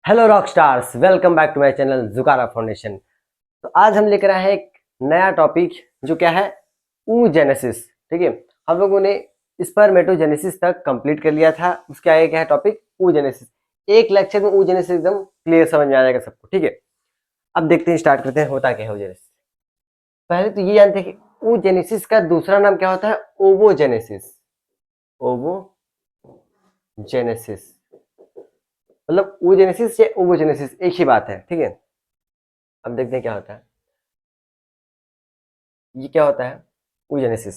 Hello rock stars, welcome back to my channel Jukara foundation. तो आज हम लेकर आए हैं एक नया टॉपिक जो क्या है, oogenesis। ठीक है, हम लोगों ने स्पर्मेटोजेनेसिस तक कंप्लीट कर लिया था। उसके आगे क्या है टॉपिक, oogenesis। एक लेक्चर में oogenesis एकदम क्लियर समझ में आ जाएगा सबको। ठीक है, अब देखते हैं, स्टार्ट करते हैं, होता क्या है oogenesis। पहले तो ये जानते हैं कि oogenesis का दूसरा नाम क्या होता है, ओवोजेनेसिस। ओवोजेनेसिस मतलब oogenesis या ओवोजेनेसिस एक ही बात है। ठीक है, अब देखते हैं क्या होता है। ये क्या होता है oogenesis।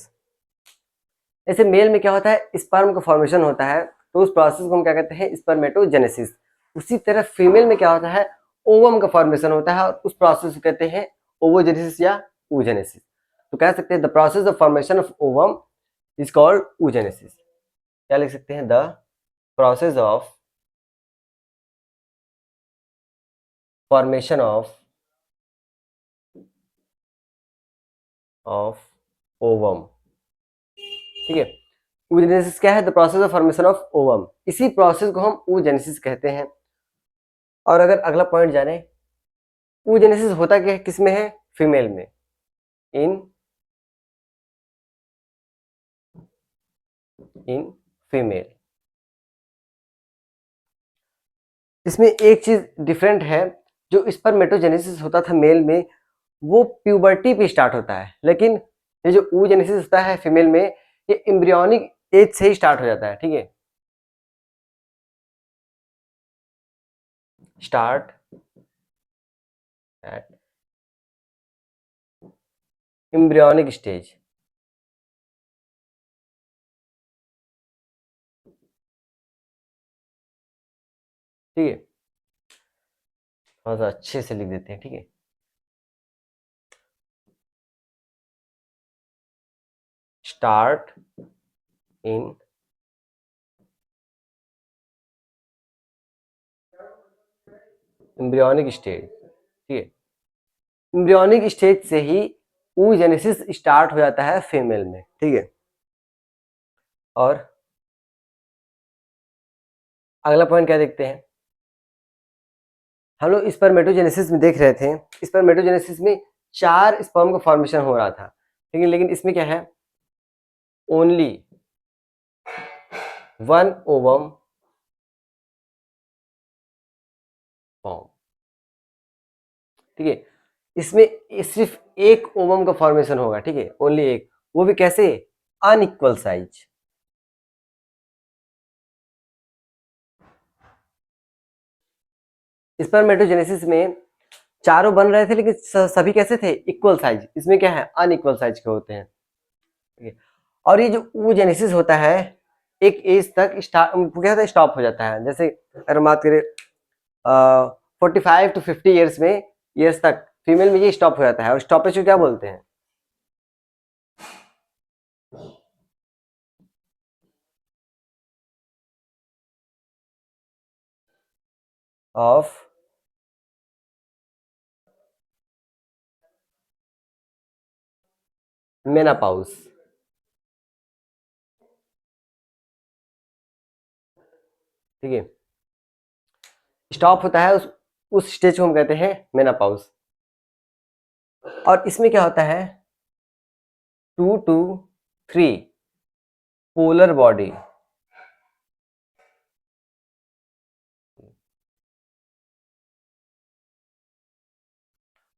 ऐसे मेल में क्या होता है, स्पर्म का फॉर्मेशन होता है, तो उस प्रोसेस को हम क्या कहते हैं, स्पर्मेटोजेनेसिस। उसी तरह फीमेल में क्या होता है, ओवम का फॉर्मेशन होता है, और उस प्रोसेस को कहते हैं ओवोजेनेसिस या oogenesis। तो कह सकते हैं the process of formation of ovum is called oogenesis। क्या लिख सकते हैं, the process of formation of ovum. ठीक है, oogenesis क्या है, the process of formation of ovum. इसी प्रोसेस को हम oogenesis कहते हैं। और अगर अगला पॉइंट जाने, oogenesis होता क्या है, किसमें है, फीमेल में, इन फीमेल। इसमें एक चीज डिफरेंट है, जो स्पर्मेटोजेनेसिस होता था मेल में, वो प्यूबर्टी पे स्टार्ट होता है, लेकिन ये जो oogenesis होता है फीमेल में, ये एम्ब्रियोनिक एज से ही स्टार्ट हो जाता है। ठीक है, स्टार्ट एट एम्ब्रियोनिक स्टेज। ठीक है, थोड़ा सा अच्छे से लिख देते हैं। ठीक है, स्टार्ट इन एम्ब्रियोनिक स्टेज। ठीक है, एम्ब्रियोनिक स्टेज से ही oogenesis स्टार्ट हो जाता है फीमेल में। ठीक है, और अगला पॉइंट क्या देखते हैं, हम लोग स्पर्मेटोजेनेसिस में देख रहे थे, स्पर्मेटोजेनेसिस में 4 स्पर्म का फॉर्मेशन हो रहा था। लेकिन इसमें क्या है, ओनली 1 ओवम फॉर्म। ठीक है, इसमें सिर्फ एक ओवम का फॉर्मेशन होगा। ठीक है, ओनली एक, वो भी कैसे, अनइक्वल साइज। स्पर्मेटोजेनेसिस में चारों बन रहे थे, लेकिन सभी कैसे थे, इक्वल साइज। इसमें क्या है, अनइक्वल साइज के होते हैं। ठीक है, और ये जो oogenesis होता है, एक एज तक स्टार्ट क्या होता है, स्टॉप हो जाता है। जैसे अगर बात करें 45 to 50 ईयर्स में, ईयर्स तक फीमेल में ये स्टॉप हो जाता है, और स्टॉपेज को क्या बोलते हैं, ऑफ मेनापाउस। ठीक है, स्टॉप होता है उस स्टेज को हम कहते हैं मेनापाउस। और इसमें क्या होता है, 2 to 3 पोलर बॉडी,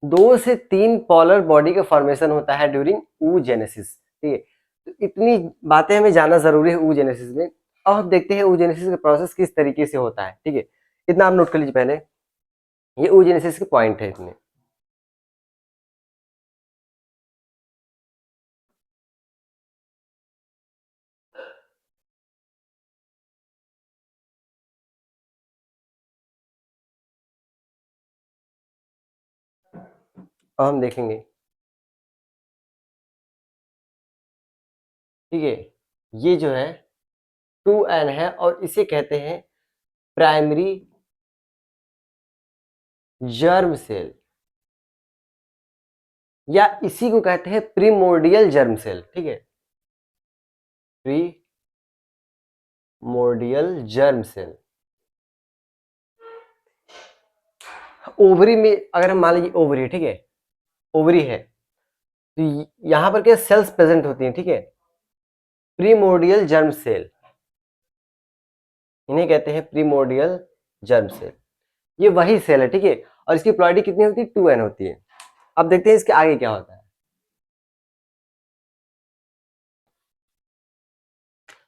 2 से 3 पोलर बॉडी का फॉर्मेशन होता है ड्यूरिंग oogenesis। ठीक है, तो इतनी बातें हमें जानना जरूरी है oogenesis में। अब हम देखते हैं oogenesis का प्रोसेस किस तरीके से होता है। ठीक है, इतना आप नोट कर लीजिए पहले, ये oogenesis के पॉइंट है इतने। अब हम देखेंगे। ठीक है, ये जो है 2n है, और इसे कहते हैं प्राइमरी जर्म सेल, या इसी को कहते हैं प्रीमोर्डियल जर्म सेल। ठीक है, प्रीमोर्डियल जर्म सेल। ओवरी में अगर हम मान लीजिए ओवरी है, ठीक है, ओवरी है, तो यहाँ पर क्या सेल्स प्रेजेंट होती हैं, ठीक है, प्रीमोर्डियल जर्म सेल, इन्हें कहते हैं प्रीमोर्डियल जर्म सेल। ये वही सेल है, ठीक है, और इसकी प्लॉइडी कितनी होती है, 2n होती है। अब देखते हैं इसके आगे क्या होता है।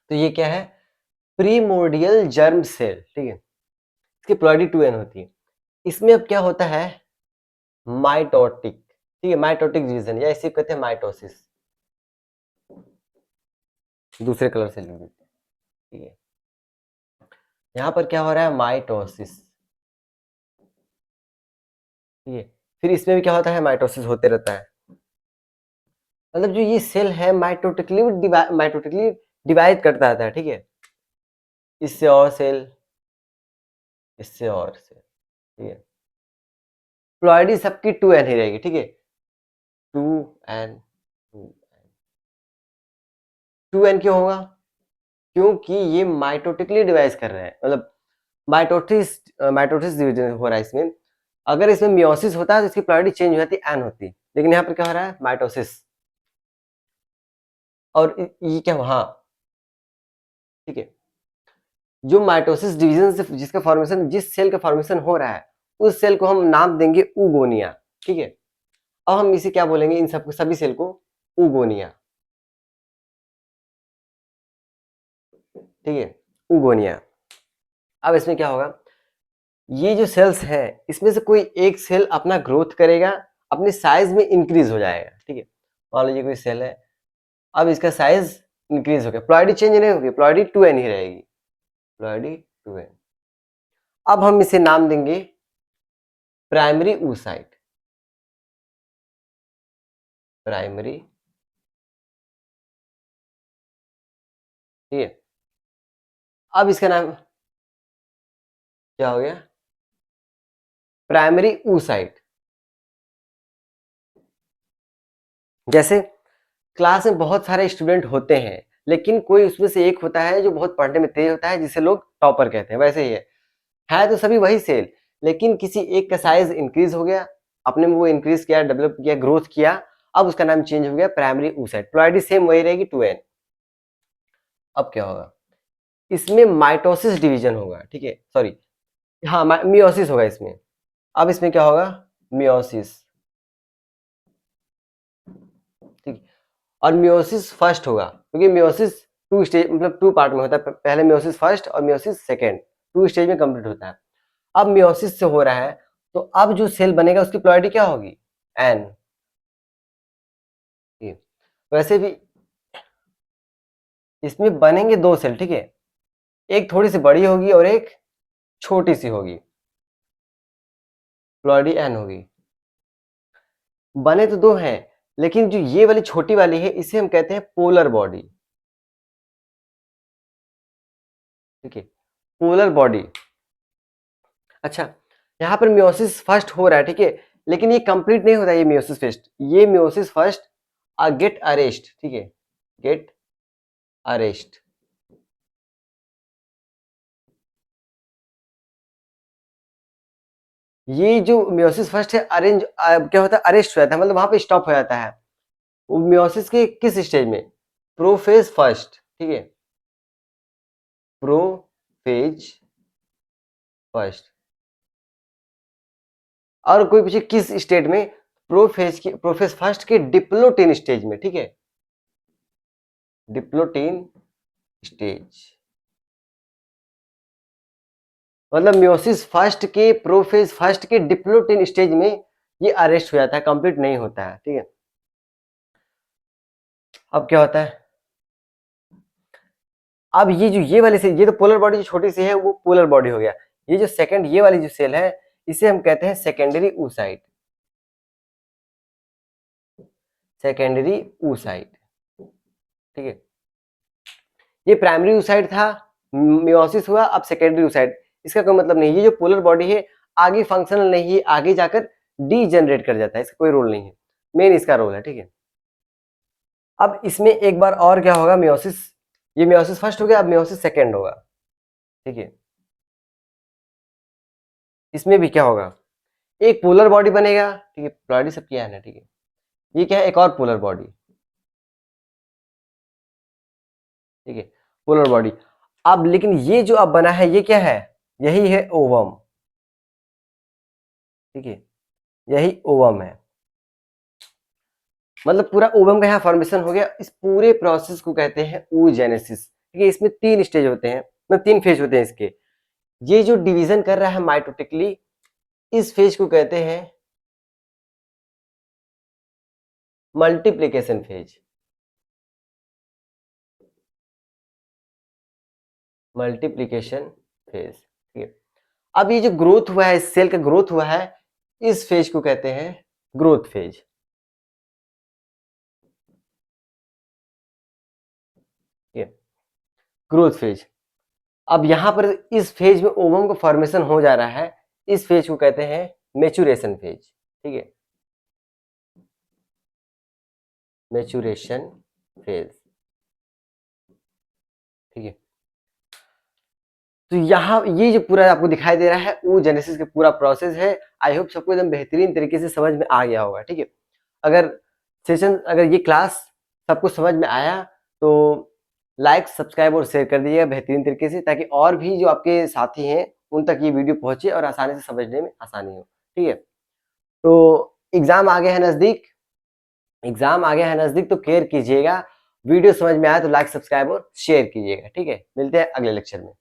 तो ये क्या है, प्रीमोर्डियल जर्म सेल, ठीक है, इसकी प्लॉइडी 2n होती है। इसमें अब क्या होता है, माइटोटिक, ठीक है, माइटोटिक डिवीजन या इसे कहते हैं माइटोसिस, दूसरे कलर से लिख देते हैं, ठीक है। यहाँ पर क्या हो रहा है, माइटोसिस, ठीक है, फिर इसमें भी क्या होता है, माइटोसिस होते रहता है। मतलब जो ये सेल है माइटोटिकली डिवाइड करता रहता है, ठीक है, इससे और सेल, इससे और सेल, ठीक है। प्लॉइडी सबकी 2n ही रहेगी, ठीक है, 2n 2n क्यों होगा, क्योंकि ये माइटोटिकली डिवाइड कर रहे हैं, मतलब माइटोसिस डिवीजन हो रहा है इसमें। अगर इसमें मियोसिस होता है तो इसकी प्लॉइडी चेंज हो जाती है, एन होती, लेकिन यहाँ पर क्या हो रहा है, माइटोसिस। और ये क्या, हाँ, ठीक है, जो माइटोसिस डिवीजन से जिसका फॉर्मेशन, जिस सेल का फॉर्मेशन हो रहा है, उस सेल को हम नाम देंगे ऊगोनिया, ठीक है। अब हम इसे क्या बोलेंगे, इन सब सभी सेल को ऊगोनिया, ठीक है, ऊगोनिया। अब इसमें क्या होगा, ये जो सेल्स हैं इसमें से कोई एक सेल अपना ग्रोथ करेगा, अपने साइज में इंक्रीज हो जाएगा, ठीक है। मान लीजिए कोई सेल है, अब इसका साइज इंक्रीज हो गया, प्लॉइडी चेंज नहीं होगी, प्लॉइडी 2n ही रहेगी, प्लॉइडी 2n। अब हम इसे नाम देंगे प्राइमरी oocyte, प्राइमरी, ठीक है। अब इसका नाम क्या हो गया, प्राइमरी oocyte। जैसे क्लास में बहुत सारे स्टूडेंट होते हैं, लेकिन कोई उसमें से एक होता है जो बहुत पढ़ने में तेज होता है, जिसे लोग टॉपर कहते हैं, वैसे ही है तो सभी वही सेल, लेकिन किसी एक का साइज इंक्रीज हो गया, अपने में वो इंक्रीज किया, डेवलप किया, ग्रोथ किया, अब उसका नाम चेंज हो गया प्राइमरी oocyte, प्लॉइडी सेम वही रहेगी 2n। अब क्या होगा, इसमें माइटोसिस डिवीजन होगा, ठीक है, सॉरी, हाँ, मियोसिस होगा इसमें। अब इसमें क्या होगा, मियोसिस, ठीक, और मियोसिस फर्स्ट होगा, क्योंकि मियोसिस 2 स्टेज, मतलब 2 पार्ट में होता है, पहले मियोसिस फर्स्ट और मियोसिस सेकेंड, 2 स्टेज में कंप्लीट होता है। अब मियोसिस से हो रहा है, तो अब जो सेल बनेगा उसकी प्लॉइडी क्या होगी, एन। वैसे भी इसमें बनेंगे 2 सेल, ठीक है, एक थोड़ी सी बड़ी होगी और एक छोटी सी होगी, प्लॉइडी एन होगी। बने तो 2 हैं, लेकिन जो ये वाली छोटी वाली है इसे हम कहते हैं पोलर बॉडी, ठीक है, पोलर बॉडी। अच्छा, यहाँ पर मियोसिस फर्स्ट हो रहा है, ठीक है, लेकिन ये कंप्लीट नहीं होता, ये मियोसिस फर्स्ट, ये मियोसिस फर्स्ट गेट अरेस्ट, ठीक है, गेट अरेस्ट। ये जो मियोसिस फर्स्ट है, अरेंज क्या होता है, अरेस्ट हो जाता है, मतलब वहां पे स्टॉप हो जाता है। वो मियोसिस के किस स्टेज में, प्रोफेज फर्स्ट, ठीक है, प्रोफेज फर्स्ट। और कोई पूछे किस स्टेज में, प्रोफेज फर्स्ट के डिप्लोटिन स्टेज में, ठीक है, डिप्लोटिन स्टेज, मतलब मियोसिस फर्स्ट के प्रोफेज फर्स्ट के डिप्लोटिन स्टेज में ये अरेस्ट हो जाता है, कंप्लीट नहीं होता है, ठीक है। अब क्या होता है, अब ये जो ये वाली सेल, ये तो पोलर बॉडी जो छोटी सी है वो पोलर बॉडी हो गया, ये जो सेकंड ये वाली जो सेल है इसे हम कहते हैं सेकेंडरी oocyte, सेकेंडरी oocyte, ठीक है। ये प्राइमरी oocyte था, मियोसिस हुआ, अब सेकेंडरी oocyte, इसका कोई मतलब नहीं, ये जो पोलर बॉडी है आगे फंक्शनल नहीं है, आगे जाकर डीजनरेट कर जाता है, इसका कोई रोल नहीं है, मेन इसका रोल है, ठीक है। अब इसमें एक बार और क्या होगा, मियोसिस, ये मियोसिस फर्स्ट हो गया, अब मियोसिस सेकेंड होगा, ठीक है। इसमें भी क्या होगा, एक पोलर बॉडी बनेगा, ठीक है, पोलरिटी सब किया है ना, ठीक है। ये क्या है, एक और पोलर बॉडी, ठीक है, पोलर बॉडी। अब लेकिन ये जो अब बना है ये क्या है, यही है ओवम, ठीक है, यही ओवम है। मतलब पूरा ओवम का यहाँ फॉर्मेशन हो गया। इस पूरे प्रोसेस को कहते हैं oogenesis, ठीक है। इसमें 3 स्टेज होते हैं, मतलब 3 फेज होते हैं इसके। ये जो डिवीजन कर रहा है माइटोटिकली, इस फेज को कहते हैं मल्टीप्लिकेशन फेज, मल्टीप्लिकेशन फेज, ठीक है। अब ये जो ग्रोथ हुआ है, इस सेल का ग्रोथ हुआ है, इस फेज को कहते हैं ग्रोथ फेज, ठीक है, ग्रोथ फेज। अब यहां पर इस फेज में ओवम का फॉर्मेशन हो जा रहा है, इस फेज को कहते हैं मैच्योरेशन फेज, ठीक है, मैच्योरेशन फेज, ठीक है। तो यहाँ ये जो पूरा आपको दिखाई दे रहा है वो जेनेसिस का पूरा प्रोसेस है। आई होप सबको एकदम बेहतरीन तरीके से समझ में आ गया होगा, ठीक है। अगर सेशन, अगर ये क्लास सबको समझ में आया तो लाइक, सब्सक्राइब और शेयर कर दीजिएगा बेहतरीन तरीके से, ताकि और भी जो आपके साथी हैं उन तक ये वीडियो पहुंचे और आसानी से समझने में आसानी हो, ठीक है। तो एग्जाम आ गया है नजदीक, एग्जाम आ गया है नजदीक, तो केयर कीजिएगा। वीडियो समझ में आया तो लाइक, सब्सक्राइब और शेयर कीजिएगा, ठीक है। मिलते हैं अगले लेक्चर में।